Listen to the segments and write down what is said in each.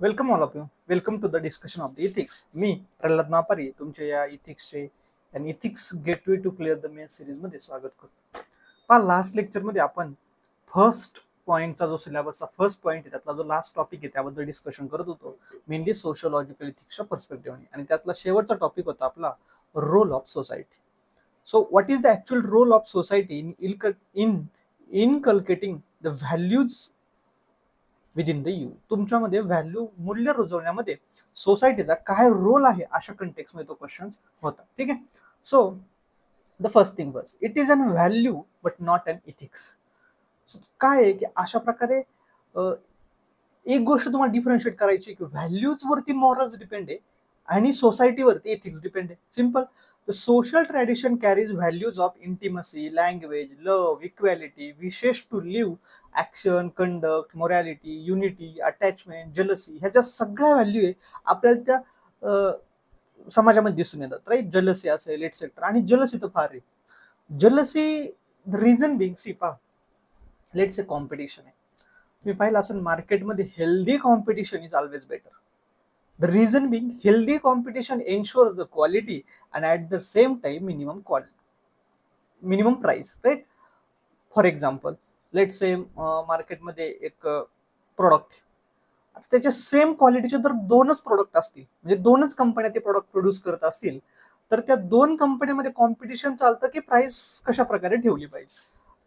Welcome all of you. Welcome to the discussion of the ethics. मी प्रल्हाद मापारी तुमच्या या इथिक्सचे आणि ethics gateway to clear the main series मध्ये स्वागत करतो. पहा, लास्ट लेक्चर मध्ये आपण फर्स्ट पॉईंटचा जो सिलेबसचा फर्स्ट पॉईंट आहे त्यातला जो लास्ट टॉपिक आहे त्याबद्दल डिस्कशन करत होतो, मेनली सोशोलॉजिकल इथिक्सच्या पर्स्पेक्टिव्हने. आणि त्यातला शेवटचा टॉपिक होता आपला role of society. So what is the actual role of society in inculcating the values within the you. तुमच्यामध्ये व्हॅल्यू मूल्य रुजवण्यामध्ये सोसायटीचा काय रोल आहे अशा कंटेक्स्ट मध्ये तो क्वेश्चन होता. ठीक आहे. So the first thing was it is an value but not an ethics. काय आहे की अशा प्रकारे एक गोष्ट तुम्हाला डिफरन्शिएट करायची की व्हॅल्यूज वरती मॉरल्स डिपेंड आहे आणि सोसायटीवरती एथिक्स डिपेंड आहे. Simple. The social tradition carries values of intimacy, language, love, equality, wishes to live, action, conduct, morality, unity, attachment, jealousy. ह्याच्या सगळ्या व्हॅल्यू आहे आपल्याला त्या समाजामध्ये दिसून येतात. राईट. जेलसी असेल एटसेट्रा. आणि जेलसी तर फार आहे. जेलसी रिझन बिंग सी पा लेट्स ए कॉम्पिटिशन आहे. तुम्ही पाहिलं असेल मार्केटमध्ये healthy competition is always better. The reason being, healthy competition ensures the quality and at the same time minimum price, right? For example, let's say मार्केटमध्ये एक product, त्याच्या same क्वालिटीचे जर दोनच प्रोडक्ट असतील, म्हणजे दोनच कंपन्या ते प्रोडक्ट प्रोड्यूस करत असतील, तर त्या दोन कंपन्यांमध्ये कॉम्पिटिशन चालतं की प्राइस कशा प्रकारे ठेवली पाहिजे.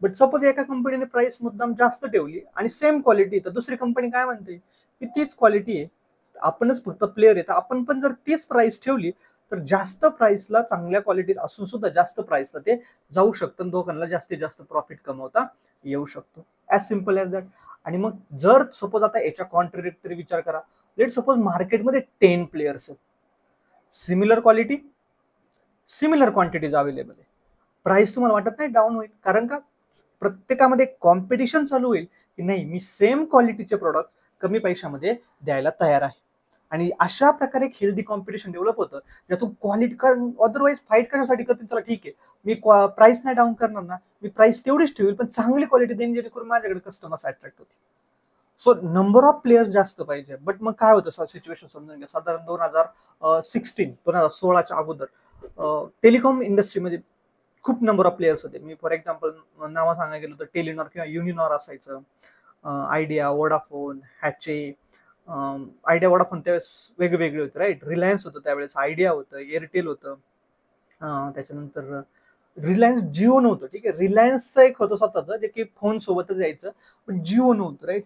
बट सपोज एका कंपनीने प्राइस मुद्दाम जास्त ठेवली आणि सेम क्वालिटी, तर दुसरी कंपनी काय म्हणते की तीच क्वालिटी आहे, आपणच फक्त प्लेअर आहे, तर आपण पण जर तीच प्राइस ठेवली तर जास्त प्राइसला, चांगल्या क्वालिटी असून सुद्धा जास्त प्राइसला ते जाऊ शकतं. दोघांना जास्तीत जास्त प्रॉफिट कमवता येऊ शकतो. As simple as that. आणि मग जर सपोज आता याच्या कॉन्ट्रडिक्टरी विचार करा. लेट सपोज मार्केटमध्ये 10 प्लेयर्स आहेत, similar quality, similar quantities available आहे. प्राइस तुम्हाला वाटत नाही डाऊन होईल? कारण का प्रत्येकामध्ये कॉम्पिटिशन चालू होईल की नाही, मी सेम क्वालिटीचे प्रोडक्ट कमी पैशामध्ये द्यायला तयार आहे. आणि अशा प्रकारे एक हेल्दी कॉम्पिटिशन डेव्हलप होतं, ज्यातून क्वालिटी, कारण अदरवाईज फाईट कशासाठी करतील, चला ठीक आहे मी प्राइस नाही डाऊन करणार ना, मी प्राइस तेवढीच ठेवेल पण चांगली क्वालिटी देईन जेणेकरून माझ्याकडे कस्टमर्स अट्रॅक्ट होतील. सो नंबर ऑफ प्लेयर्स जास्त पाहिजे. बट मग काय होतं सिच्युएशन समजून घ्या. साधारण 2016च्या अगोदर टेलिकॉम इंडस्ट्रीमध्ये खूप नंबर ऑफ प्लेयर्स होते. मी फॉर एक्झाम्पल नावं सांगायला गेलो तर टेलिनॉर किंवा युनिनॉर असायचं, आयडिया, वोडाफोन, हॅचे. आयडिया, वोडाफोन त्यावेळेस वेगवेगळे होते. राईट. रिलायन्स होतं त्यावेळेस, आयडिया होतं, एअरटेल होतं, त्याच्यानंतर रिलायन्स जिओ नव्हतं. ठीक आहे. रिलायन्सचं एक होतं स्वतःचं जे की फोन सोबतच यायचं, पण जिओ नव्हतं. राईट.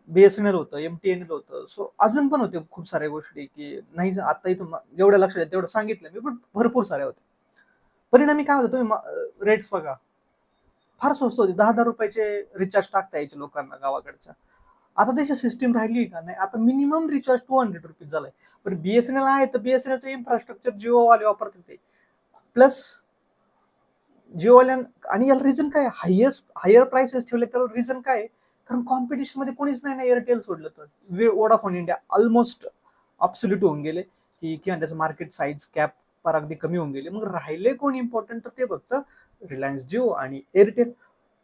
बीएसएनएल होतं, एमटीएनएल होतं. सो अजून पण होते खूप साऱ्या गोष्टी की नाही आता इथं जेवढ्या लक्षात येत तेवढं सांगितलं मी, पण भरपूर साऱ्या होत्या. परिणामी काय होतं, तुम्ही रेट्स बघा, फार स्वस्त होते. 10-10 रुपयाचे रिचार्ज टाकता यायचे लोकांना गावाकडच्या. आता त्याची सिस्टीम राहिली का नाही. आता मिनिमम रिचार्ज 200 रुपीज झालाय. पण बीएसएनएल आहे तर बीएसएनएलचं इन्फ्रास्ट्रक्चर जिओवाले वापरतात ते प्लस जिओवाल्यां. आणि याला रिझन काय, हायर प्राइसेस ठेवले त्याला रिझन काय, कारण कॉम्पिटिशन मध्ये कोणीच नाही ना. एअरटेल सोडलं तर वोडाफोन इंडिया ऑलमोस्ट ऑब्सोल्यूट होऊन गेले की, किंवा त्याचं मार्केट साईज कॅप फार अगदी कमी होऊन गेले. मग राहिले कोण इम्पॉर्टंट, तर ते फक्त रिलायन्स जिओ आणि एअरटेल.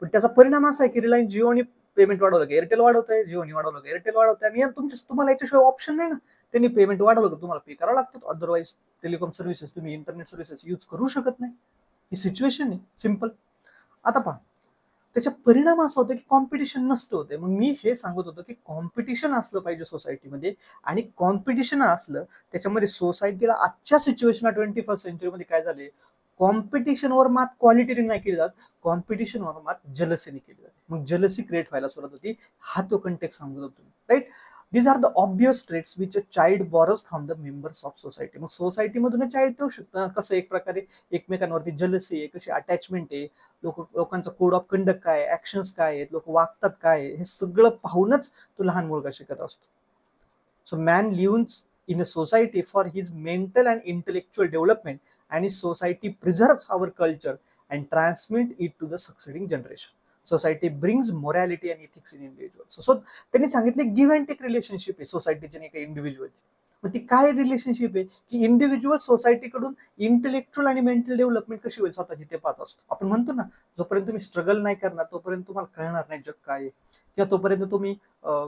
पण त्याचा परिणाम असा आहे की रिलायन्स जिओने पेमेंट वाढवलं की एअरटेल वाढवत आहे, जिओने वाढवलं की एअरटेल वाढवत आहे. आणि तुम्हाला याच्याशिवाय ऑप्शन नाही ना. त्यांनी पेमेंट वाढवलं की तुम्हाला पे करावं लागतं. अदरवाईज टेलिकॉम सर्व्हिसेस, तुम्ही इंटरनेट सर्व्हिसेस यूज करू शकत नाही. ही सिच्युएशन आहे. सिम्पल. आता पहा, त्याचा परिणाम असा होतो की कॉम्पिटिशन नसतं होते. मग मी हे सांगत होतो की कॉम्पिटिशन असलं पाहिजे सोसायटीमध्ये. आणि कॉम्पिटिशन असलं त्याच्यामध्ये सोसायटीला आजच्या सिच्युएशनला 21st सेंचुरीमध्ये काय झाले, कॉम्पिटिशनवर मात क्वालिटीने नाही केली जात, कॉम्पिटिशनवर मात जलसीने केली जाते. मग जलसी क्रिएट व्हायला सुरुवात होती. हा तो कंटेक्स्ट सांगत होतो. Right. These are the obvious traits which a child borrows from the members of society. मग सोसायटीमधून चाइल्ड येऊ शकतं. कसं एक प्रकारे एकमेकांवरती जलसी आहे, कशी अटॅचमेंट आहे, लोकांचा कोड ऑफ कंडक्ट काय, ऍक्शन्स काय आहेत, लोक वागतात काय, हे सगळं पाहूनच तो लहान मुलगा शिकत असतो. So man lives in a society for his mental and intellectual development आणि society preserves our culture and transmit it to the succeeding generation. Society brings morality and ethics in individual. So त्यांनी सांगितले give and take relationship आहे सोसायटीची आणि काही इंडिव्हिज्युअलची. मग ती काय relationship आहे की इंडिव्हिज्युअल सोसायटीकडून इंटेलेक्च्युअल आणि मेंटल डेव्हलपमेंट कशी होईल स्वतःची ते पाहत असतो. आपण म्हणतो ना, जोपर्यंत तुम्ही स्ट्रगल नाही करणार तोपर्यंत तुम्हाला कळणार नाही जग काय आहे, किंवा तोपर्यंत तुम्ही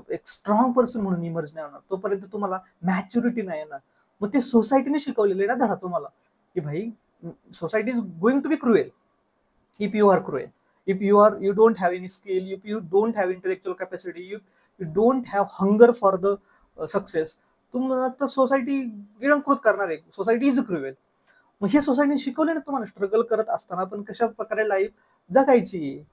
एक स्ट्रॉंग पर्सन म्हणून इमर्ज नाही होणार, तोपर्यंत तुम्हाला मॅच्युरिटी नाही येणार. मग ते सोसायटीने शिकवलेले ना धडा तुम्हाला की भाई, society is going to be cruel if you are cruel, if you don't have any skill, if you don't have intellectual capacity, you don't have hunger for the success, तुम्हाला तर सोसायटी गिळंकृत करणार आहे. Society is cruel. मग हे सोसायटीने शिकवले ना तुम्हाला स्ट्रगल करत असताना पण कशा प्रकारे लाईफ जगायची.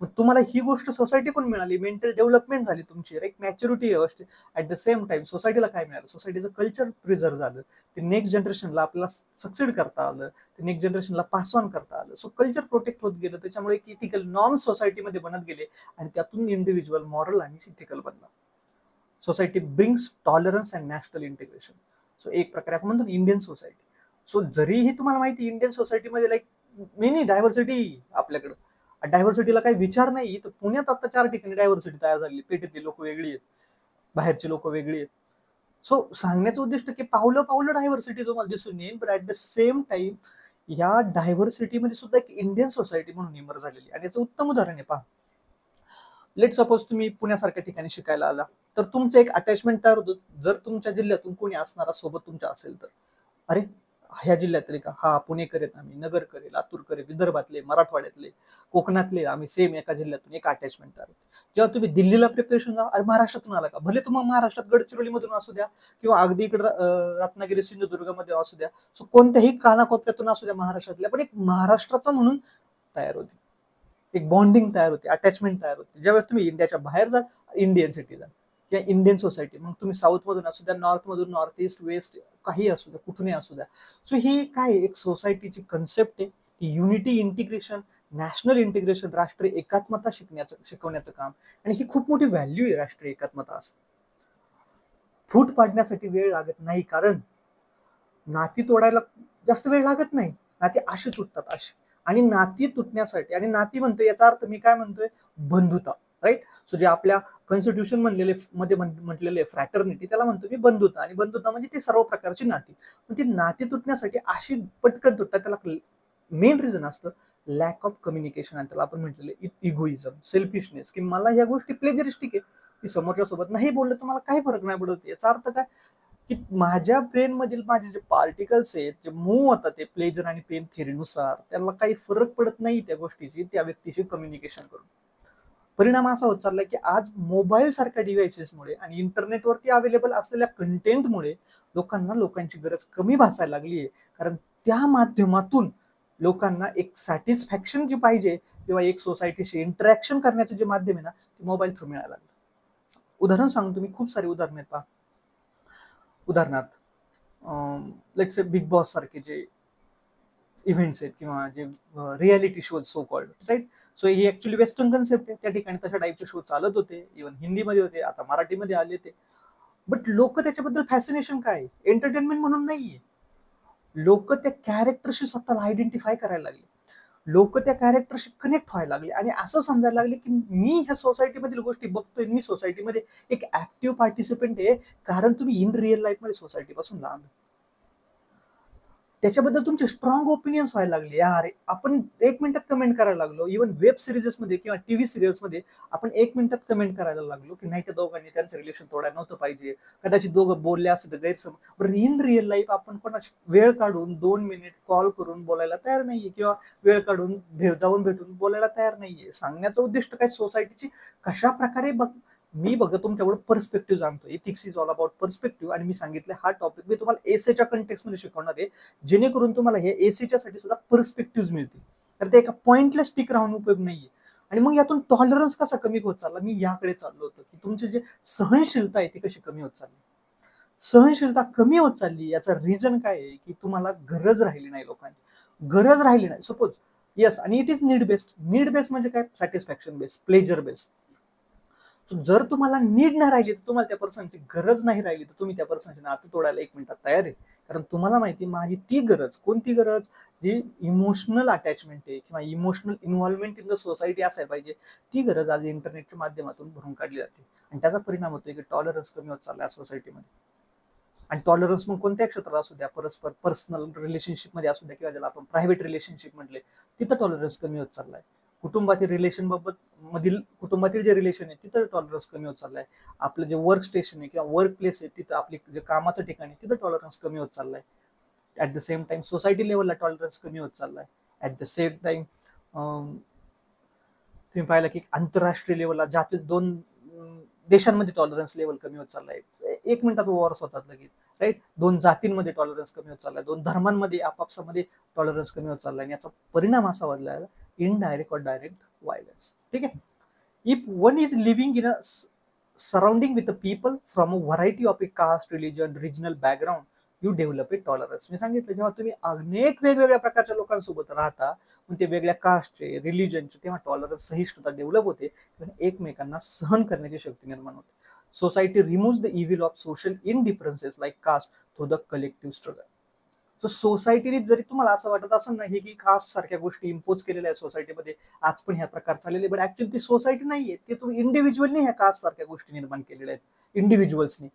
मग तुम्हाला ही गोष्ट सोसायटीकडून मिळाली, मेंटल डेव्हलपमेंट झाली तुमची, एक मॅच्युरिटी व्यवस्थित. ऍट द सेम टाइम सोसायटीला काय मिळालं, सोसायटीचं कल्चर प्रिझर्व झालं, ते नेक्स्ट जनरेशनला आपल्याला सक्सेड करता आलं, ते नेक्स्ट जनरेशनला पास ऑन करता आलं. सो कल्चर प्रोटेक्ट होत गेलं, त्याच्यामुळे एक इथिकल नॉर्म सोसायटीमध्ये बनत गेले आणि त्यातून इंडिव्हिज्युअल मॉरल आणि इथिकल बनला. Society brings tolerance and national integration. So एक प्रकारे आपण म्हणतो इंडियन सोसायटी. सो जरीही तुम्हाला माहिती इंडियन सोसायटीमध्ये लाईक मेनी डायव्हर्सिटी, आपल्याकडं डायव्हर्सिटीला काही विचार नाही. तर पुण्यात आता 4 ठिकाणी डायव्हर्सिटी तयार झाली. पेठेतली लोक वेगळी आहेत, बाहेरची लोक वेगळी आहेत. सो सांगण्याचं उद्दिष्ट की पावलं पावलं डायव्हर्सिटी तुम्हाला दिसून येईल, but at the same time या डायव्हर्सिटीमध्ये सुद्धा एक इंडियन सोसायटी म्हणून इमर्ज झालेली. आणि याचं उत्तम उदाहरण आहे. पहा, लेट सपोज तुम्ही पुण्यासारख्या ठिकाणी शिकायला आला, तर तुमचं एक अटॅचमेंट तयार होतं. जर तुमच्या जिल्ह्यातून कोणी असणारा सोबत तुमच्या असेल तर, अरे ह्या जिल्ह्यातले का, हा पुणेकर आहेत आम्ही, नगरकर आहे, लातूरकर आहे, विदर्भातले, मराठवाड्यातले, कोकणातले, आम्ही सेम एका जिल्ह्यातून, एक अटॅचमेंट तयार होते. जेव्हा तुम्ही दिल्लीला प्रिपरेशन जा, अरे महाराष्ट्रातून आला का, भले तुम्हाला महाराष्ट्रात गडचिरोलीमधून असू द्या किंवा अगदी इकडे रत्नागिरी सिंधुदुर्गमध्ये असू द्या, सो कोणत्याही कानाकोपऱ्यातून असू द्या महाराष्ट्रातल्या, पण एक महाराष्ट्राचा म्हणून तयार होते, एक बॉन्डिंग तयार होते, अटॅचमेंट तयार होते. ज्यावेळेस तुम्ही इंडियाच्या बाहेर जाल, इंडियन सिटीजन किंवा इंडियन सोसायटी, मग तुम्ही साऊथ मधून असू द्या, नॉर्थ मधून, नॉर्थ ईस्ट, वेस्ट, काही असू द्या, कुठूनही असू द्या. सो ही काय एक सोसायटीची कन्सेप्ट आहे, युनिटी, इंटिग्रेशन, नॅशनल इंटिग्रेशन, राष्ट्रीय एकात्मता शिकवण्याचं काम. आणि ही खूप मोठी व्हॅल्यू आहे राष्ट्रीय एकात्मता. असं फूट पाडण्यासाठी वेळ लागत नाही, कारण नाती तोडायला जास्त वेळ लागत नाही. नाती अशी तुटतात, अशी. आणि नाती तुटण्यासाठी, आणि नाती म्हणतोय याचा अर्थ मी काय म्हणतोय, बंधुता, राईट. सो जे आपल्या कॉन्स्टिट्यूशन मध्ये म्हटलेले फ्रॅटर्निटी, त्याला म्हणतो मी बंधुता. आणि बंधुता म्हणजे ती सर्व प्रकारची नाती. पण ती नाती तुटण्यासाठी अशी पटकन तुटतात, त्याला मेन रिझन असतं लॅक ऑफ कम्युनिकेशन. आणि त्याला आपण म्हटलेले इगोइझम, सेल्फिशनेस, की मला ह्या गोष्टी प्लेजरिस्टिक आहे, की समोरच्या सोबत नाही बोललं तर मला काही फरक नाही पडत. याचा अर्थ काय, की माझ्या ब्रेन मधील माझे जे पार्टिकल्स आहेत, जे मूव्ह होतात ते प्लेजर आणि पेन थिअरीनुसार, त्याला काही फरक पडत नाही त्या गोष्टीची, त्या व्यक्तीशी कम्युनिकेशन करून. परिणाम असा होत चाललाय की आज मोबाईल सारख्या डिव्हाइसेसमुळे आणि इंटरनेटवरती अवेलेबल असलेल्या कंटेंटमुळे लोकांची गरज कमी भासायला लागली आहे. कारण त्या माध्यमातून लोकांना एक सॅटिस्फॅक्शन जी पाहिजे, किंवा एक सोसायटीशी इंटरॅक्शन करण्याचं जे माध्यम आहे ना, ते मोबाईल थ्रू मिळायला लागलं. उदाहरण सांगतो मी, खूप सारे उदाहरण आहेत. पहा, उदाहरणार्थ लेट्स से बिग बॉस सारखे जे इव्हेंट्स आहेत, किंवा जे reality shows so called, right. So ही ऍक्च्युअली वेस्टर्न कन्सेप्ट आहे. त्या ठिकाणी तशा टाईपचे शो चालत होते, इव्हन हिंदीमध्ये होते, आता मराठीमध्ये आले ते. बट लोक त्याच्याबद्दल फॅसिनेशन काय, एंटरटेनमेंट म्हणून नाहीये. लोक त्या कॅरेक्टरशी स्वतःला आयडेंटिफाय करायला लागले, लोक त्या कॅरेक्टरशी कनेक्ट व्हायला लागले, आणि असं समजायला लागले की मी ह्या सोसायटीमधील गोष्टी बघतोय, मी सोसायटीमध्ये एक ऍक्टिव्ह पार्टिसिपेंट आहे. कारण तुम्ही इन रिअल लाईफमध्ये सोसायटीपासून लांब, त्याच्याबद्दल तुमचे स्ट्रॉंग ओपिनियन्स व्हायला लागले. यार आपण 1 मिनिटात कमेंट करायला लागलो. इव्हन वेब सिरीज मध्ये किंवा टीव्ही सिरियल्स मध्ये आपण 1 मिनिटात कमेंट करायला लागलो की नाही, त्या दोघांनी त्यांचं रिलेशन तोडायला नव्हतं पाहिजे, कदाचित दोघं बोलले असं तर गैरसमज. इन रिअल लाईफ आपण कोणाची वेळ काढून 2 मिनिट कॉल करून बोलायला तयार नाहीये, किंवा वेळ काढून जाऊन भेटून बोलायला तयार नाहीये. सांगण्याचं उद्दिष्ट काय, सोसायटीची कशा प्रकारे मी तुमच्याकडे पर्स्पेक्टिव्ह जाणतो. Ethics is all about perspective. आणि मी सांगितलं हा टॉपिक मी तुम्हाला एसेच्या कंटेक्स्ट मध्ये शिकवणार आहे, जेणेकरून तुम्हाला हे एसीच्या साठी सुद्धा पर्स्पेक्टिव्ह मिळतील. तर ते एका पॉइंटला स्टिक राहून उपयोग नाहीये. आणि मग यातून टॉलरन्स कसा कमी होत चालला, मी याकडे चाललो होतो की तुमची जे सहनशीलता आहे ती कशी कमी होत चालली. सहनशीलता कमी होत चालली याचा रिझन काय आहे, की तुम्हाला गरज राहिली नाही, लोकांची गरज राहिली नाही. सपोज येस, आणि it is need based. Need based म्हणजे काय, सॅटिस्फॅक्शन बेस्ड, प्लेजर बेस्ड. जर तुम्हाला नीड नाही राहिली, तर तुम्हाला त्या पर्सनची गरज नाही राहिली, तर तुम्ही त्या पर्सनची नातं तोडायला 1 मिनिटात तयार आहे. कारण तुम्हाला माहिती, माझी ती गरज, कोणती गरज, जी इमोशनल अटॅचमेंट आहे किंवा emotional involvement in the society असायला पाहिजे, ती गरज आज इंटरनेटच्या माध्यमातून भरून काढली जाते. आणि त्याचा परिणाम होतोय की टॉलरन्स कमी होत चाललाय सोसायटीमध्ये. आणि टॉलरन्स मग कोणत्या क्षेत्रात असू द्या, परस्पर पर्सनल रिलेशनशिप मध्ये असू द्या, किंवा ज्याला आपण प्रायव्हेट रिलेशनशिप म्हटले, तिथं टॉलरन्स कमी होत चाललाय. कुटुंबातील रिलेशन बाबत मधील कुटुंबातील जे रिलेशन आहे तिथं टॉलरन्स कमी होत चाललाय. आपलं जे वर्क स्टेशन आहे किंवा वर्क प्लेस आहे तिथं, आपली जे कामाचं ठिकाण आहे तिथं टॉलरन्स कमी होत चाललाय. At the same time society लेवलला टॉलरन्स कमी होत चाललाय. ऍट द सेम टाइम तुम्ही पाहिलं की आंतरराष्ट्रीय लेवलला जातील दोन देशांमध्ये टॉलरन्स लेवल कमी होत चाललाय. 1 मिनिटात वॉर्स होतात लगेच, राईट. 2 जातींमध्ये टॉलरन्स कमी होत चाललाय, 2 धर्मांमध्ये आपापसामध्ये टॉलरन्स कमी होत चाललाय. याचा परिणाम असा वाढला इनडायरेक्ट और डायरेक्ट व्हायलन्स. ठीक आहे. If one is living in a surrounding with people from a variety of a caste, religion, regional background, you develop a tolerance. मी सांगितलं, जेव्हा तुम्ही अनेक वेगवेगळ्या प्रकारच्या लोकांसोबत राहता, पण ते वेगळ्या कास्टचे, रिलिजनचे, तेव्हा टॉलरन्स, सहिष्णुता डेव्हलप होते, एकमेकांना सहन करण्याची शक्ती निर्माण होते. Society remove the evil of social indifferences like caste through the collective struggle. So सोसायटीने, जरी तुम्हाला असं वाटत असं नाही की कास्ट सारख्या गोष्टी इम्पोज केलेल्या आहेत सोसायटीमध्ये, आज पण ह्या प्रकार चाललेले, बट ऍक्च्युअली ती सोसायटी नाहीये, ते तुम्ही इंडिव्हिज्युअलने ह्या कास्ट सारख्या गोष्टी निर्माण केलेल्या आहेत, इंडिव्हिज्युअल्सनी.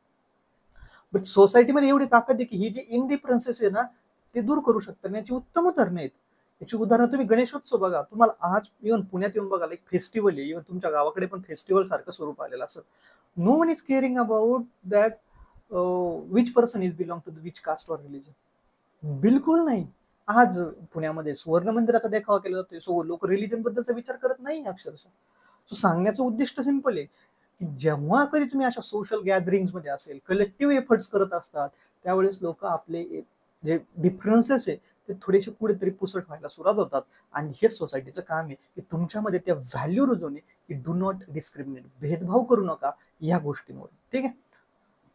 बट सोसायटीमध्ये एवढी ताकद आहे की ही जी इनडिफरन्सेस आहे ना, ते दूर करू शकतात. याची उत्तम उदाहरणं आहेत. याची उदाहरणं तुम्ही गणेशोत्सव बघा, तुम्हाला आज इव्हन पुण्यात येऊन बघा, एक फेस्टिवल आहे, इव्हन तुमच्या गावाकडे पण फेस्टिवल सारखं स्वरूप आलेलं असं. No one is caring about that which person is belong to the which caste or religion. बिलकुल नाही. आज पुण्यामध्ये सुवर्ण मंदिराचा देखावा केला जातोय, सो लोक रिलिजन बद्दलचा विचार करत नाही अक्षरशः. सो सांगण्याचं उद्दिष्ट सिंपल आहे की जेव्हा कधी तुम्ही अशा सोशल गॅदरिंग्स मध्ये असेल, कलेक्टिव्ह एफर्ट्स करत असतात, त्यावेळेस लोक आपले जे डिफरन्सेस आहे ते थोडेसे कुठेतरी पुसट व्हायला सुरुवात होतात. आणि हेच सोसायटीचं काम आहे की तुमच्यामध्ये त्या व्हॅल्यू रुजवणे, की डू नॉट डिस्क्रिमिनेट, भेदभाव करू नका या गोष्टींवर. ठीक आहे.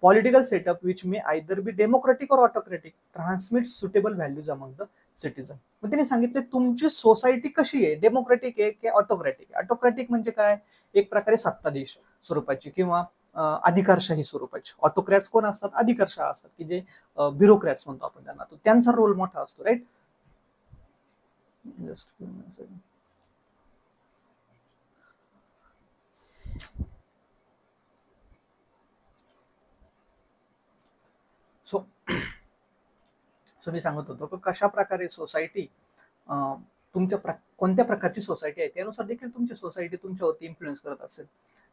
Political setup which may either be democratic और autocratic transmit suitable values among the citizen. मग त्यांनी सांगितले तुमची सोसायटी कशी आहे, डेमोक्रेटिक आहे की ऑटोक्रेटिक. ऑटोक्रेटिक म्हणजे काय, एक प्रकारे सत्ताधीश स्वरूपाची किंवा अधिकारशाही स्वरूपाची. ऑटोक्रॅट्स कोण असतात, अधिकारशाह असतात, की जे ब्युरोक्रॅट्स म्हणतो आपण त्यांना, तो त्यांचा रोल मोठा असतो, राईट. जस्ट सो मी सांगत होतो की कशा प्रकारे सोसायटी तुमच्या कोणत्या प्रकारची सोसायटी आहे त्यानुसार देखील तुमची सोसायटी तुमच्यावरती इन्फ्लुएन्स करत असेल.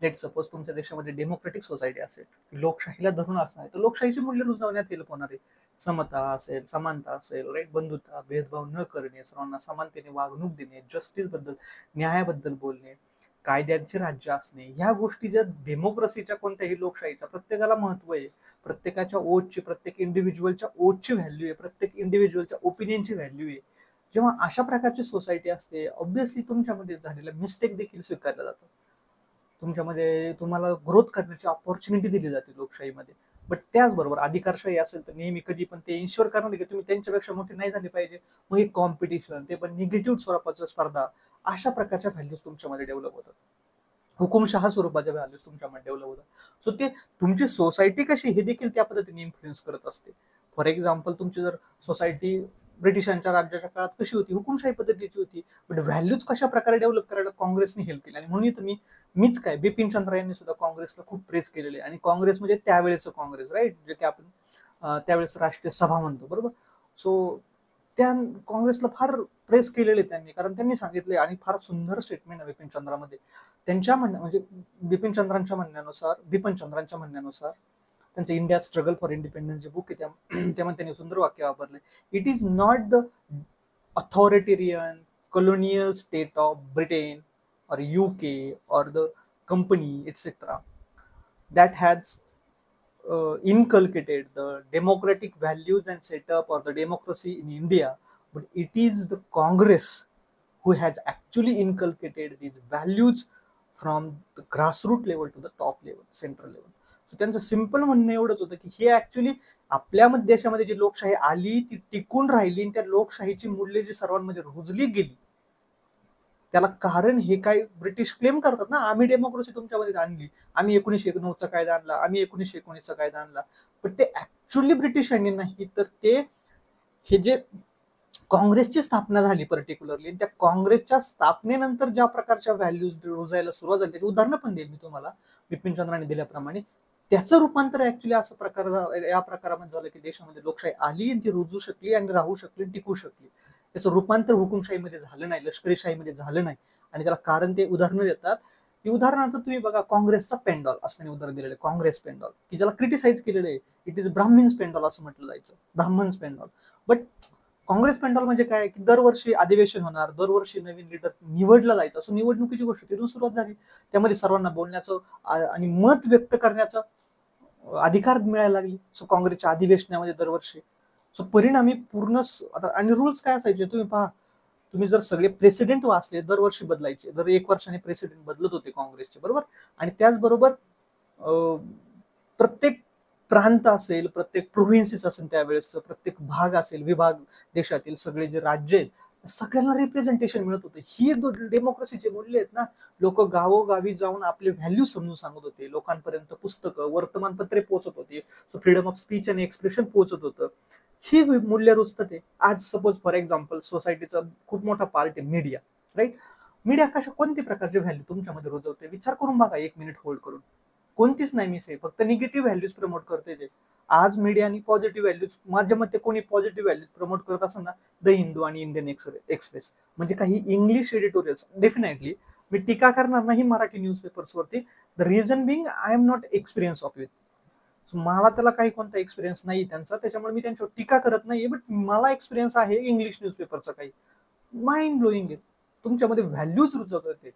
लेट सपोज तुमच्या देशामध्ये डेमोक्रेटिक सोसायटी असेल, लोकशाहीला धरून असणार आहे, तर लोकशाहीची मूल्य रुजवण्यात हेल्प होणार आहे. समता असेल, समानता असेल, राईट, बंधुता, भेदभाव न करणे, सर्वांना समानतेने वागणूक देणे, जस्टिस बद्दल, न्यायाबद्दल बोलणे, कायद्याचे राज्य असणे, ह्या गोष्टी ज्या डेमोक्रेसीच्या, कोणत्याही लोकशाहीच्या प्रत्येकाला महत्व आहे. प्रत्येकाच्या ओटची, प्रत्येक इंडिव्हिज्युअलच्या ओटची व्हॅल्यू आहे, प्रत्येक इंडिव्हिज्युअलच्या ओपिनियनची व्हॅल्यू आहे. जेव्हा अशा प्रकारची सोसायटी असते, ऑब्व्हियसली तुमच्यामध्ये झालेलं मिस्टेक देखील स्वीकारलं जातं. तुमच्यामध्ये तुम्हाला ग्रोथ करण्याची ऑपॉर्च्युनिटी दिली जाते लोकशाहीमध्ये. बट त्याचबरोबर अधिकारशाही असेल तर नेहमी कधी पण ते इन्शुअर करणार की तुम्ही त्यांच्यापेक्षा मोठे नाही झाले पाहिजे. मग एक कॉम्पिटिशन, ते पण निगेटिव्ह स्वरूपाचं स्पर्धा, अशा प्रकारच्या व्हॅल्यूज तुमच्यामध्ये डेव्हलप होतात. हुकुमशहा स्वरूपाच्या व्हॅल्यूज तुमच्यामध्ये डेव्हलप होतात. सो ते तुमची सोसायटी कशी हे देखील त्या पद्धतीने इन्फ्लुएन्स करत असते. फॉर एक्झाम्पल, तुमची जर सोसायटी ब्रिटिशांच्या राज्याच्या काळात कशी होती, हुकुमशाही पद्धतीची होती, बट व्हॅल्यूज कशा प्रकारे डेव्हलप करायला काँग्रेसने हेल्प केली. आणि म्हणून मीच काय, बिपिन चंद्र यांनी सुद्धा काँग्रेसला खूप प्रेस केलेले. आणि काँग्रेस म्हणजे त्यावेळेचं काँग्रेस, राईट, जे की आपण त्यावेळेस राष्ट्रीय सभा म्हणतो, बरोबर. सो त्या काँग्रेसला फार प्रेस केलेले त्यांनी, कारण त्यांनी सांगितले, आणि फार सुंदर स्टेटमेंट आहे बिपिन चंद्रामध्ये. त्यांच्या म्हणजे बिपिन चंद्रांच्या म्हणण्यानुसार त्यांचं इंडिया स्ट्रगल फॉर इंडिपेंडन्स जे बुक आहे त्यामध्ये त्यांनी सुंदर वाक्य वापरले. It is not the authoritarian colonial state of Britain or UK or the company etc. that has inculcated the democratic values and setup or the democracy in India, but it is the Congress who has actually inculcated these values from the grassroots level to the top level, central level. So त्यांचं simple म्हणणं एवढंच होतं की हे actually आपल्या देशामध्ये जी लोकशाही आली ती टिकून राहिली, आणि त्या लोकशाहीची मूल्य जी सर्वांमध्ये रुजली गेली, त्याला कारण हे काय ब्रिटिश क्लेम करतात ना, आम्ही डेमोक्रेसी तुमच्यामध्ये आणली, आम्ही 1919चा कायदा आणला, आम्ही 1919चा कायदा आणला. पण ते ऍक्च्युअली ब्रिटिशांनी नाही, तर ते हे जे काँग्रेसची स्थापना झाली पर्टिक्युलरली, त्या काँग्रेसच्या स्थापनेनंतर ज्या प्रकारच्या व्हॅल्यूज रुजायला सुरुवात झाली, त्याची उदाहरणं पण देईल मी तुम्हाला बिपिन चंद्रांनी दिल्याप्रमाणे. त्याचं रूपांतर ऍक्च्युली असं या प्रकारामध्ये झालं की देशामध्ये लोकशाही आली आणि ती रुजू शकली आणि राहू शकली, टिकू शकली. त्याचं रूपांतर हुकुमशाहीमध्ये झालं नाही, लष्करीशाहीमध्ये झालं नाही. आणि त्याला कारण ते उदाहरणं देतात. की उदाहरणार्थ तुम्ही बघा, काँग्रेसचा पेंडॉल असं उदाहरण दिलेलं आहे, काँग्रेस पेंडॉल, की ज्याला क्रिटिसाइज केलेलं आहे. इट इज ब्राह्मिन्स पेंडॉल असं म्हटलं जायचं, ब्राह्मण्स पेंडॉल. बट काँग्रेस पेंडॉल म्हणजे काय, की दरवर्षी अधिवेशन होणार, दरवर्षी नवीन लीडर निवडला जायचं. असं निवडणुकीची गोष्ट तिथून सुरुवात झाली. त्यामध्ये सर्वांना बोलण्याचं आणि मत व्यक्त करण्याचं अधिकार मिळायला लागली. सो काँग्रेसच्या अधिवेशनामध्ये दरवर्षी. सो परिणामी पूर्ण आता आणि रूल्स काय असायचे तुम्ही पहा. तुम्ही जर सगळे प्रेसिडेंट वाचले, दरवर्षी बदलायचे, दर 1 वर्षाने प्रेसिडेंट बदलत होते काँग्रेसचे, बरोबर. आणि त्याचबरोबर प्रत्येक प्रांत असेल, प्रत्येक प्रोव्हिन्सेस असेल, त्यावेळेस प्रत्येक भाग असेल, विभाग, देशातील सगळे जे राज्य आहेत, सगळ्यांना रिप्रेझेंटेशन मिळत होते. ही डेमोक्रेसीचे मूल्य आहेत ना. लोक गावोगावी जाऊन आपले व्हॅल्यू समजून सांगत होते, लोकांपर्यंत पुस्तकं, वर्तमानपत्रे पोहोचत होती. सो फ्रीडम ऑफ स्पीच आणि एक्सप्रेशन पोहोचत होतं. ही मूल्य रुजत आहे. आज सपोज फॉर एक्झाम्पल सोसायटीचा खूप मोठा पार्ट आहे मीडिया, राईट. मीडिया कोणत्या प्रकारचे व्हॅल्यू तुमच्यामध्ये रुजवते, विचार करून बघा, 1 मिनिट होल्ड करून. कोणतीच नाही मिस आहे, फक्त निगेटिव्ह व्हॅल्यूज प्रमोट करते ते. आज मीडियाने पॉझिटिव्ह व्हॅल्यूज, माझ्या मते कोणी पॉझिटिव्ह व्हॅल्यूज प्रमोट करत असेल ना, द हिंदू आणि इंडियन एक्सप्रेस, म्हणजे काही इंग्लिश एडिटोरियल्स. डेफिनेटली मी टीका करणार नाही मराठी न्यूजपेपर्सवरती. The reason being, I am not experience of it. मला त्याला काही कोणता एक्सपिरियन्स नाही त्यांचा, त्याच्यामुळे मी त्यांच्यावर टीका करत नाहीये. बट मला एक्सपिरियन्स आहे इंग्लिश न्यूजपेपरचा काही. माइंड ब्लोईंग आहे. तुमच्यामध्ये व्हॅल्यूज रुजवत होते,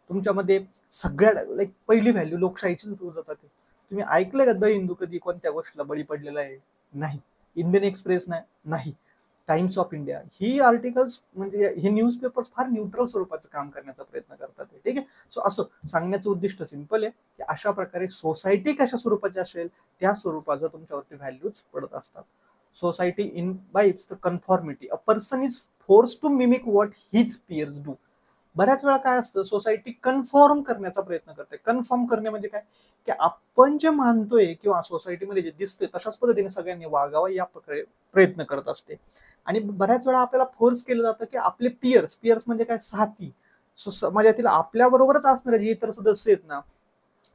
तुमच्यामध्ये सगळ्या लाईक पहिली व्हॅल्यू लोकशाहीचीच रुजवत होते. तुम्ही ऐकलंय का द हिंदू कधी कोणत्या गोष्टीला बळी पडलेला आहे? नाही. इंडियन एक्सप्रेस नाही. Times of India, he articles म्हणजे हे न्यूजपेपर्स फार न्यूट्रल स्वरूपाचं काम करण्याचा प्रयत्न करतात. ठीक आहे. सो असं सांगण्याचं उद्दिष्ट सिंपल आहे की अशा प्रकारे सोसायटी कशा स्वरूपाची असेल त्या स्वरूपाचं तुमच्यावरती व्हॅल्यूज पडत असतात. Society imbibes the conformity. A person is force to mimic what his peers do. बऱ्याच वेळा काय असतं, सोसायटी कन्फॉर्म करण्याचा प्रयत्न करते. कन्फॉर्म करणे म्हणजे काय, की आपण जे मानतोय किंवा सोसायटीमध्ये जे दिसतोय तशाच पद्धतीने सगळ्यांनी वागावं या प्रकारे प्रयत्न करत असते. आणि बऱ्याच वेळा आपल्याला फोर्स केलं जातं की आपले पियर्स म्हणजे काय, साथी, समाजातील आपल्या बरोबरच असणारे जे इतर सदस्य आहेत ना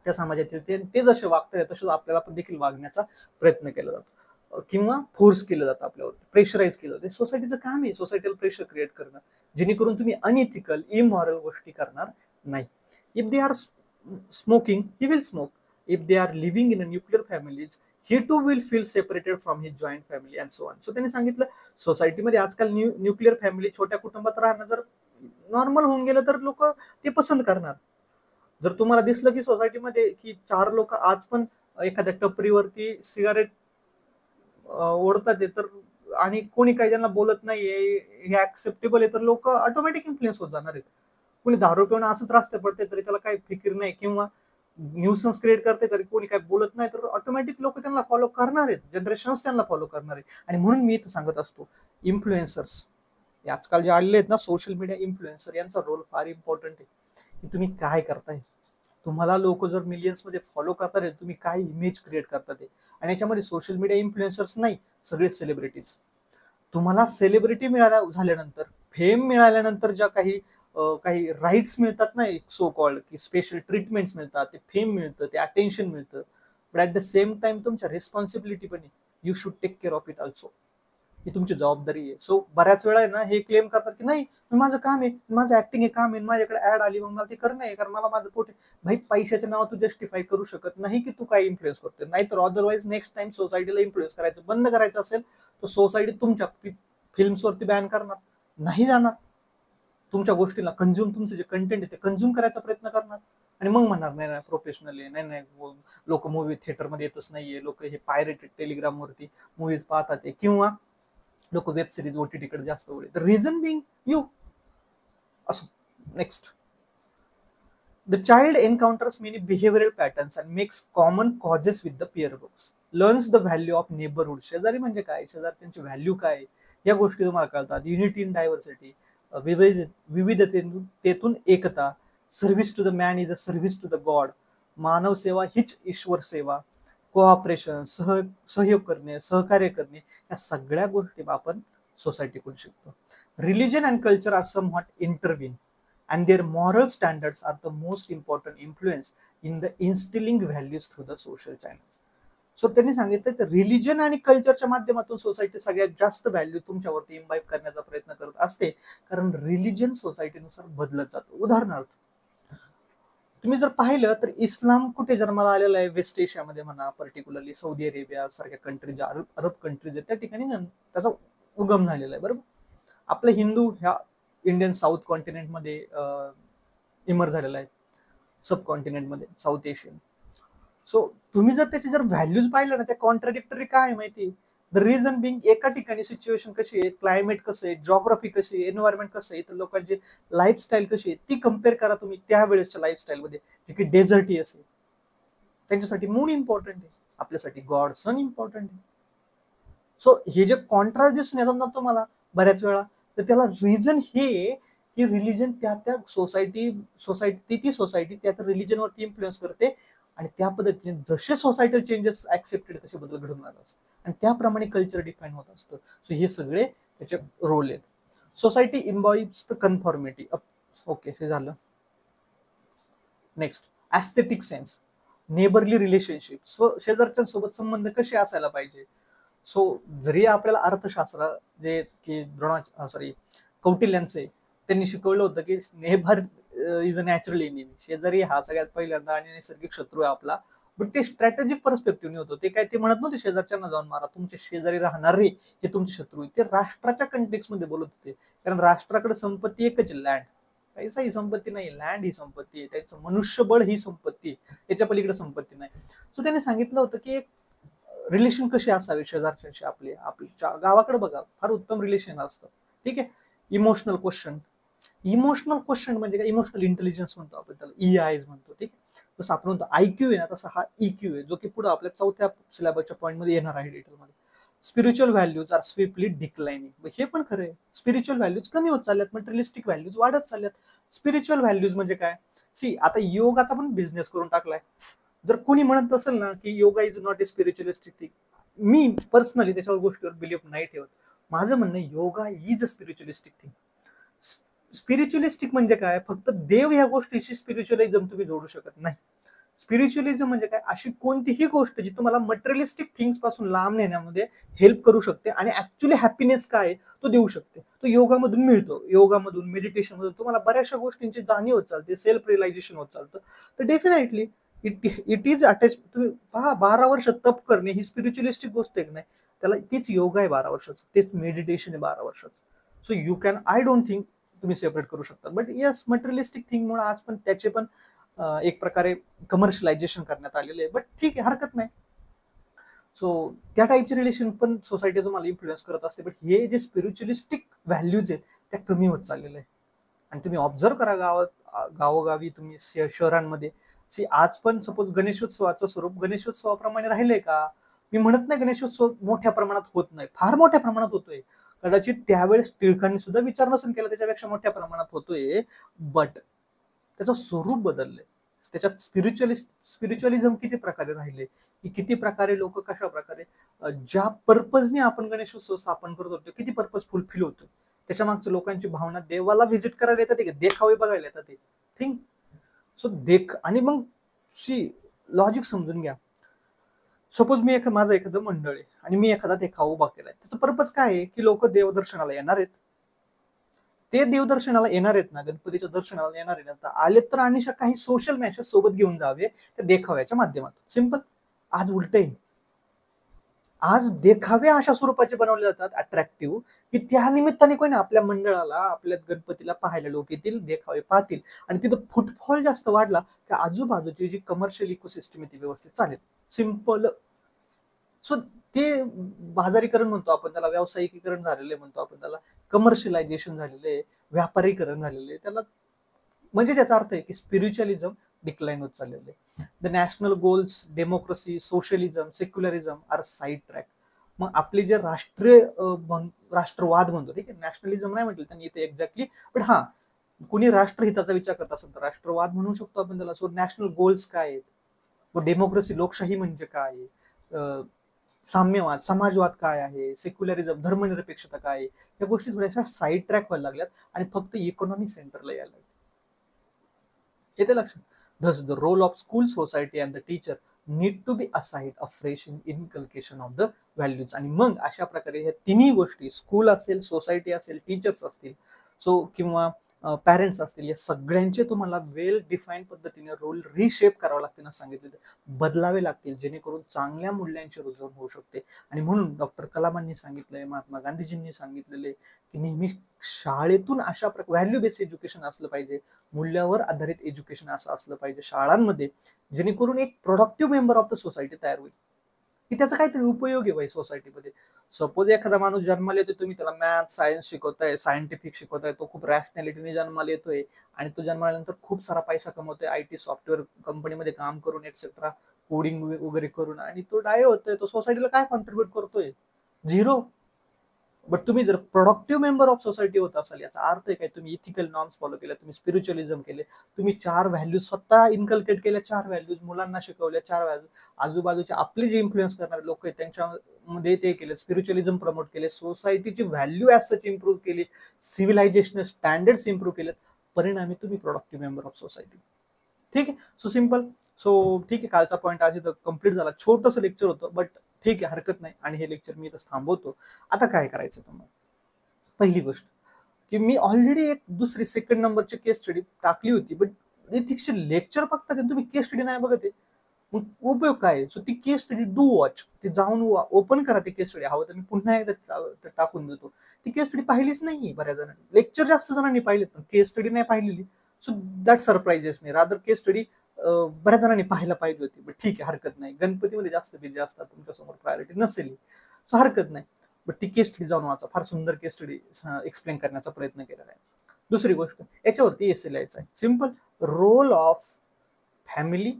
त्या समाजातील, ते जसे वागतात तसेच आपल्याला पण देखील वागण्याचा प्रयत्न केला जातो किंवा फोर्स केलं जातं आपल्यावर, प्रेशराईज केलं जातं. सोसायटीचं काम आहे सोसायटीला प्रेशर क्रिएट करणं, जेणेकरून तुम्ही अनइथिकल, इमॉरल गोष्टी करणार नाही. If they are smoking, he will smoke. If they are living in a nuclear families, he too will feel separated from his joint family and so on. So त्यांनी सांगितलं सोसायटीमध्ये आजकाल न्यूक्लिअर फॅमिली, छोट्या कुटुंबात राहणं जर नॉर्मल होऊन गेलं तर लोक ते पसंत करणार. जर तुम्हाला दिसलं की सोसायटीमध्ये की 4 लोक आज पण एखाद्या टपरीवरती सिगारेट ओढतात तर आणि कोणी काही त्यांना बोलत नाहीये, हे ऍक्सेप्टेबल आहे, तर लोक ऑटोमॅटिक इन्फ्लुएन्स होत जाणार आहेत. कोणी दारू पिऊन असंच रस्ते पडते तरी त्याला काही फिकीर नाही, किंवा न्यूसन्स क्रिएट करते तरी कोणी काही बोलत नाही, तर ऑटोमॅटिक लोक त्यांना फॉलो करणार आहेत, जनरेशन्स त्यांना फॉलो करणार आहेत. आणि म्हणून मी इथं सांगत असतो, इन्फ्लुएन्सर्स आजकाल जे आलेले आहेत ना, सोशल मीडिया इन्फ्लुएन्सर, यांचा रोल फार इम्पॉर्टंट आहे. की तुम्ही काय करताय, तुम्हाला लोक जर मिलियन्स मध्ये फॉलो करतात, तुम्ही काय इमेज क्रिएट करतात. आणि याच्यामध्ये सोशल मीडिया इन्फ्लुएन्सर्स नाही, सगळे सेलिब्रिटीज. तुम्हाला सेलिब्रिटी झाल्यानंतर, फेम मिळाल्यानंतर ज्या काही राईट्स मिळतात ना, एक सो कॉल्ड की स्पेशल ट्रीटमेंट्स मिळतात, ते फेम मिळतं, ते अटेन्शन मिळतं. But at the same time तुमच्या रिस्पॉन्सिबिलिटी पण आहे. You should take care of it also. ही तुमची जबाबदारी आहे. सो बऱ्याच वेळा आहे ना, हे क्लेम करतात की नाही माझं काम आहे, माझं ऍक्टिंग हे काम आहे, माझ्याकडे ऍड आली मग मला ते करणं आहे, कारण मला माझं पोट आहे. भाई, पैशाच्या नावात तू जस्टिफाय करू शकत नाही की तू काय इन्फ्लुएन्स करतोय. नाहीतर अदरवाईज नेक्स्ट टाइम सोसायटीला इन्फ्लुएन्स करायचं बंद करायचं असेल तर सोसायटी तुमच्या फिल्म्सवरती बॅन करणार, नाही जाणार. तुमच्या गोष्टीला कंझ्युम, तुमचं जे कंटेंट आहे ते कंझ्युम करायचा प्रयत्न करणार. आणि मग म्हणणार नाही प्रोफेशनल आहे, नाही लोक मूवी थिएटरमध्ये येतच नाहीये, लोक हे पायरेटेड टेलिग्रामवरती मूवीज पाहतात, किंवा लोक वेब सिरीज OTT कडे जास्त वळले. The reason Bing you. असो, next. The child encounters many behavioral patterns and makes common causes with the peer groups. Learns the value of neighborhood. शेजारी म्हणजे काय, शेजारी त्यांची व्हॅल्यू काय, या गोष्टी तुम्हाला कळतात. युनिटी इन डायव्हर्सिटी, विविधतेतून एकता. Service to the man is a service to the god. मानव सेवा हीच ईश्वर सेवा. कोऑपरेशन, सहयोग करणे, सहकार्य करणे, या सगळ्या गोष्टी आपण सोसायटीकडून शिकतो. Religion and culture are somewhat intervene and their moral standards are the most important influence in the instilling values through the social channels. So त्यांनी सांगितलं तर रिलिजन आणि कल्चरच्या माध्यमातून सोसायटी सगळ्यात जास्त व्हॅल्यू तुमच्यावरती इम्बाईब करण्याचा प्रयत्न करत असते, कारण रिलिजन सोसायटीनुसार बदलत जातं. उदाहरणार्थ तुम्ही जर पाहिलं तर इस्लाम कुठे जन्माला आलेला आहे? वेस्ट एशियामध्ये म्हणा, पर्टिक्युलरली सौदी अरेबिया सारख्या कंट्रीज, अरब कंट्रीज आहेत त्या ठिकाणी त्याचा उगम झालेला आहे. बरोबर, आपले हिंदू ह्या इंडियन साऊथ कॉन्टिनेंटमध्ये इमर झालेला आहे, सब कॉन्टिनेंटमध्ये, साऊथ एशियन. सो तुम्ही जर त्याचे जर व्हॅल्यूज पाहिलं ना, त्या कॉन्ट्राडिक्टरी काय आहे माहिती? द रिझन बिंग, एका ठिकाणी सिच्युएशन कशी आहे, क्लायमेट कसं आहे, जॉग्राफी कशी आहे, एन्व्हायरमेंट कसं आहे, तर लोकांची लाईफस्टाईल कशी आहे ती कम्पेअर करा तुम्ही त्यावेळेसच्या लाईफस्टाईलमध्ये, जे की डेझर्टी असेल. त्यांच्यासाठी मून इम्पॉर्टंट आहे, आपल्यासाठी गॉड सन इम्पॉर्टंट आहे. सो हे जे कॉन्ट्रास्ट दिसून येतात ना तुम्हाला बऱ्याच वेळा, तर त्याला रिझन हे की रिलिजन त्या सोसायटी ती सोसायटी त्या रिलिजनवरती इन्फ्लुएन्स करते, आणि त्या पद्धतीने जसे सोसायटल चेंजेस ऍक्सेप्टेड तसे बदल घडून आला असतो, आणि त्याप्रमाणे कल्चर डिफाईन होत असतं. सो हे सगळे त्याचे रोल आहेत. Society imbibes the conformity. Okay, हे झालं. Next, aesthetic sense, neighbourly relationship. शेजारच्या सोबत संबंध कसे असायला पाहिजे. सो जरी आपल्याला अर्थशास्त्र जे की कौटिल्यांचे त्यांनी शिकवलं होतं की neighbour is a natural enemy, शेजारी हा सगळ्यात पहिल्यांदा आणि नैसर्गिक शत्रू आहे आपला. बट ते स्ट्रॅटेजिक पर्स्पेक्टिव्ह होतं. ते काय ते म्हणत नव्हते शेजारच्यांना जाऊन मारा, तुमचे शेजारी राहणारे हे तुमचे शत्रू. ते राष्ट्राच्या कंटेक्स्ट मध्ये बोलत होते, कारण राष्ट्राकडे संपत्ती एकच आहे, लँड. पैसा ही संपत्ती नाही, लँड ही संपत्ती आहे, त्याचं मनुष्यबळ ही संपत्ती आहे, त्याच्या पलीकडे संपत्ती नाही. सो त्यांनी सांगितलं होतं की रिलेशन कसे असावे शेजारच्याशी आपले. आपल्या गावाकडे बघा फार उत्तम रिलेशन असतं, ठीक आहे. इमोशनल क्वेश्चन म्हणजे काय? इमोशनल इंटेलिजन्स म्हणतो आपण त्याला, EIs म्हणतो, ठीक आहे. जसं आपण म्हणतो IQ आहे ना, तसा हा EQ आहे, जो की पुढे आपल्या 4थ्या सिलेबसच्या पॉईंटमध्ये येणार आहे डिटेलमध्ये. Spiritual values are swiftly declining. हे पण खरं आहे, स्पिरिच्युअल व्हॅल्यूज कमी होत चालल्यात, मटेरियलिस्टिक व्हॅल्यूज वाढत चालल्यात. स्पिरिच्युअल व्हॅल्यूज म्हणजे काय? आता योगाचा पण बिझनेस करून टाकलाय. जर कोणी म्हणत असेल ना की yoga is not a spiritualistic thing, मी पर्सनली त्याच्यावर गोष्टीवर बिलीव्ह नाही ठेवत. माझं म्हणणं yoga is a spiritualistic thing. Spiritualistic म्हणजे काय? फक्त देव ह्या गोष्टीशी स्पिरिच्युअलिझम तुम्ही जोडू शकत नाही. स्पिरिच्युअलिझम म्हणजे काय? अशी कोणतीही गोष्ट जी तुम्हाला मटेरियलिस्टिक थिंग्स पासून लांब नेण्यामध्ये हेल्प करू शकते आणि ऍक्च्युअली हॅपीनेस काय तो देऊ शकते, तो योगामधून मिळतो. योगामधून, मेडिटेशन मधून तुम्हाला बऱ्याचशा गोष्टींची जाणीव होत चालते, सेल्फ रिअलायझेशन होत चालतं. तर डेफिनेटली इट इज अटॅच. तुम्ही पहा, 12 वर्ष तप करणे ही स्पिरिच्युअलिस्टिक गोष्ट आहे की नाही, त्याला तीच योगा आहे 12 वर्षाचं, तेच मेडिटेशन आहे 12 वर्षाचं. So you can, I don't think तुम्ही सेपरेट करू शकता. बट येस, मटेरियलिस्टिक थिंग मुळे आज पण त्याचे पण एक प्रकारे कमर्शियलायझेशन करण्यात आलेले आहे, बट ठीक आहे, हरकत नाही. सो त्या टाईपचे रिलेशन पण सोसायटी तुम्हाला इन्फ्लुएन्स करत असते. बट हे जे स्पिरिच्युअलिस्टिक व्हॅल्यूज आहेत त्या कमी होत चाललेल्या आहे. आणि तुम्ही ऑब्झर्व करा गावोगावी तुम्ही शहरांमध्ये, आज पण सपोज गणेशोत्सवाचं स्वरूप गणेशोत्सवाप्रमाणे राहिलंय का? मी म्हणत नाही गणेशोत्सव मोठ्या प्रमाणात होत नाही, फार मोठ्या प्रमाणात होतोय. कदाचित त्यावेळेस टिळकांनी सुद्धा विचार नसेल केला, त्याच्यापेक्षा मोठ्या प्रमाणात होतोय. बट त्याचं स्वरूप बदललंय. त्याच्यात स्पिरिच्युअलिझम किती प्रकारे राहिले, की किती प्रकारे लोक कशा प्रकारे ज्या पर्पजने आपण गणेशोत्सव स्थापन करत होतो किती पर्पज फुलफिल होतो, त्याच्या मागचं लोकांची भावना, देवाला व्हिजिट करायला येतात, देखावे बघायला येतात ते थिंक. सो आणि मग लॉजिक समजून घ्या. सपोज माझं एखादं मंडळ आहे आणि मी एखादा देखावा उभा केलाय, त्याचं पर्पज काय आहे? की लोक देवदर्शनाला येणार आहेत. ते देवदर्शनाला येणार आहेत ना, गणपतीच्या दर्शनाला येणार आहेत ना, आले तर आणि काही सोशल मेसेज सोबत घेऊन जावे त्या देखाव्याच्या माध्यमातून. सिंपल. आज उलट आहे. आज देखावे अशा स्वरूपाचे बनवले जातात अट्रॅक्टिव्ह, की त्या निमित्ताने कोणी आपल्या मंडळाला, आपल्या गणपतीला पाहायला लोक येतील, देखावे पाहतील, आणि तिथं फुटफॉल जास्त वाढला की आजूबाजूची जी कमर्शियल इकोसिस्टम आहे ती व्यवस्थित चालेल. सिंपल. सो ते बाजारीकरण म्हणतो आपण त्याला, व्यावसायिकीकरण झालेलं म्हणतो आपण त्याला, कमर्शियलायझेशन झालेलं आहे, व्यापारीकरण झालेलं आहे त्याला. म्हणजे त्याचा अर्थ आहे की स्पिरिच्युअलिझम डिक्लाइन होत चाललेलं आहे. The national goals, democracy, socialism, secularism are side track. मग आपले जे राष्ट्रवाद म्हणतो, ठीक आहे, नॅशनलिझम नाही म्हटलं त्यांनी इथे एक्झॅक्टली, पण हा, कोणी राष्ट्रहिताचा विचार करत असेल तर राष्ट्रवाद म्हणू शकतो आपण त्याला. सो नॅशनल गोल्स काय आहेत, डेमोक्रेसी, लोकशाही म्हणजे काय, साम्यवाद, समाजवाद काय आहे, सेक्युलरिझम, धर्मनिरपेक्षता काय आहे, या गोष्टी थोड्याशा साईड ट्रॅक व्हायला लागल्यात आणि फक्त इकॉनॉमी सेंटरला यायला लागले. येते लक्षात? Thus, the role of school, society and the teacher need to be assigned a fresh inculcation of the values. आणि मग अशा प्रकारे ह्या तिन्ही गोष्टी, स्कूल असेल, सोसायटी असेल, टीचर्स असतील, किंवा पॅरेंट्स असतील, या सगळ्यांचे तुम्हाला वेल डिफाईन पद्धतीने रोल रिशेप करावं लागते ना सांगितले, बदलावे लागतील, जेणेकरून चांगल्या मूल्यांचे रुजवण होऊ शकते. आणि म्हणून डॉक्टर कलामांनी सांगितलंय, महात्मा गांधीजींनी सांगितलेले की नेहमी शाळेतून अशा व्हॅल्यू बेस्ड एज्युकेशन असलं पाहिजे, मूल्यावर आधारित एज्युकेशन असं असलं पाहिजे शाळांमध्ये, जेणेकरून एक productive member of the society तयार होईल, की त्याचा काहीतरी उपयोग आहे सोसायटीमध्ये. सपोज एखादा माणूस जन्माला येतोय, तुम्ही त्याला मॅथ सायन्स शिकवताय, सायंटिफिक शिकवताय, तो खूप रॅशनॅलिटीने जन्माला येतोय आणि तो जन्माल्यानंतर खूप सारा पैसा कमवतोय, IT सॉफ्टवेअर कंपनीमध्ये काम करून, एक्सेट्रा कोडिंग वगैरे करून, आणि तो डाय होतोय, तो सोसायटीला काय कॉन्ट्रीब्युट करतोय? झिरो. बट तुम्ही जर प्रोडक्टिव्ह मेंबर ऑफ सोसायटी होत असाल, याचा अर्थ काय, तुम्ही इथिकल नॉर्म्स फॉलो केले, तुम्ही स्पिरिच्युअलिझम केले, तुम्ही 4 व्हॅल्यूज स्वतः इन्कल्केट केल्या, 4 व्हॅल्यूज मुलांना शिकवल्या, 4 व्हॅल्यूज आजूबाजूचे आपले जे इन्फ्लुएन्स करणारे लोक आहेत त्यांच्यामध्ये ते केले, स्पिरिच्युअलिझम प्रमोट केले, सोसायटीची व्हॅल्यू ऍज सच इम्प्रूव्ह केली, सिव्हिलायझेशनल स्टँडर्ड्स इम्प्रूव्ह केलेत, परिणामी तुम्ही प्रोडक्टिव्ह मेंबर ऑफ सोसायटी. ठीक आहे, सो सिम्पल. ठीक आहे, कालचा पॉईंट आज इथं कम्प्लीट झाला. छोटंसं लेक्चर होतं, बट ठीक आहे, हरकत नाही. आणि हे लेक्चर मी इथं थांबवतो. आता काय करायचं तुम्हाला? पहिली गोष्ट की मी ऑलरेडी एक दुसरी सेकंड नंबरची केस स्टडी टाकली होती, बट एथिक्सचे लेक्चर बघतात आणि तुम्ही केस स्टडी नाही बघत, मग उपयोग काय? सो ती केस स्टडी डू वॉच, ती जाऊन ओपन करा ती केस स्टडी. हवं तर मी पुन्हा एकदा टाकून देतो. ती केस स्टडी पाहिलीच नाहीये बऱ्याच जणांनी, लेक्चर जास्त जणांनी पाहिलेत पण केस स्टडी नाही पाहिलेली. So that surprises me. Rather case study बऱ्याच जणांनी पाहायला पाहिजे होती, बट ठीक आहे, हरकत नाही. गणपतीमध्ये जास्त बिझी असतात, तुमच्यासमोर प्रायोरिटी नसेल, सो हरकत नाही. बट ती केस स्टडी जाऊन वाचा, फार सुंदर केस स्टडी एक्सप्लेन करण्याचा प्रयत्न केलेला आहे. दुसरी गोष्ट, याच्यावरती एसे लिहायचा आहे. Simple. Role of family,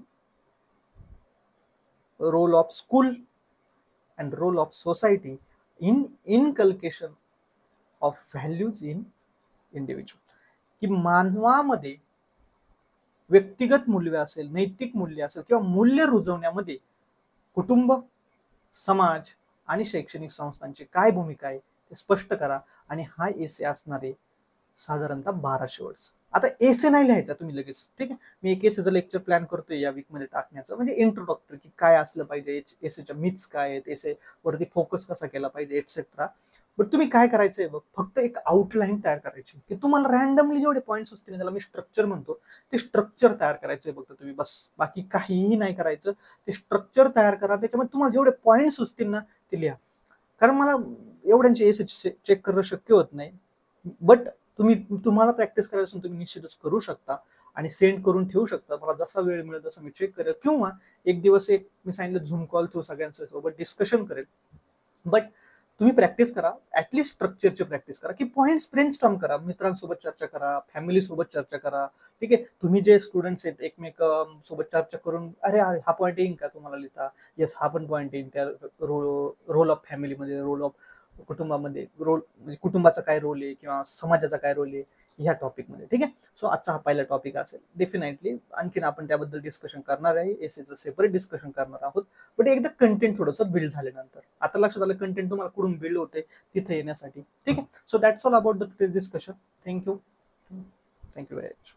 role of school and role of society in inculcation of values in individual. की मानवामध्ये व्यक्तिगत मूल्य असेल, नैतिक मूल्य असेल, किंवा मूल्य रुजवण्यामध्ये कुटुंब, समाज आणि शैक्षणिक संस्थांची काय भूमिका आहे ते स्पष्ट करा. आणि हा एसे असणार आहे साधारणतः 1200 वर्ड्स. आता एसे नाही लिहायचा तुम्ही लगेच, ठीक आहे. मी एक एसेचं लेक्चर प्लॅन करतोय या वीक मध्ये टाकण्याचं, म्हणजे इंट्रोडक्टरी की काय असलं पाहिजे, एसेच्या मिथ्स काय आहेत, एसे वरती फोकस कसा केला पाहिजे, एक्सेट्रा. बट तुम्ही काय करायचंय बघ, फक्त एक आउटलाईन तयार करायची, की तुम्हाला रॅन्डमली जेवढे पॉईंट्स असतील, त्याला मी स्ट्रक्चर म्हणतो, ते स्ट्रक्चर तयार करायचंय फक्त तुम्ही, बस. बाकी काहीही नाही करायचं. ते स्ट्रक्चर तयार करा, त्याच्यामध्ये तुम्हाला जेवढे पॉईंट्स असतील ना ते लिहा. कारण मला एवढ्यांचे एसे चेक करणं शक्य होत नाही, बट तुम्हाला प्रॅक्टिस करायला असून तुम्ही निश्चितच करू शकता आणि सेंड करून ठेवू शकता. मला जसा वेळ मिळेल तसा मी चेक करेल, किंवा एक दिवस एक मी सांगितलं झूम कॉल थ्रू सगळ्यांच्या सोबत डिस्कशन करेल. बट तुम्ही प्रॅक्टिस करा, ऍटलीस्ट स्ट्रक्चरची प्रॅक्टिस करा, की पॉईंट्स ब्रेनस्टॉर्म करा, मित्रांसोबत चर्चा करा, फॅमिली सोबत चर्चा करा. ठीक आहे, तुम्ही जे स्टुडंट्स आहेत एकमेक सोबत चर्चा करून, अरे हा पॉईंट येईन का तुम्हाला लिहिता, येस हा पण पॉईंट येईल त्या रोल ऑफ फॅमिलीमध्ये, रोल ऑफ कुटुंबामध्ये, म्हणजे कुटुंबाचा काय रोल आहे किंवा समाजाचा काय रोल आहे ह्या टॉपिकमध्ये. ठीक आहे, सो आजचा हा पहिला टॉपिक असेल. डेफिनेटली आणखीन आपण त्याबद्दल डिस्कशन करणार आहे, एसेचं सेपरेट डिस्कशन करणार आहोत. बट एकदा कंटेंट थोडंसं बिल्ड झाल्यानंतर, आता लक्षात आलं कंटेंट तुम्हाला कुठून बिल्ड होते तिथे येण्यासाठी. ठीक आहे, so that's all about the today's discussion. Thank you very much.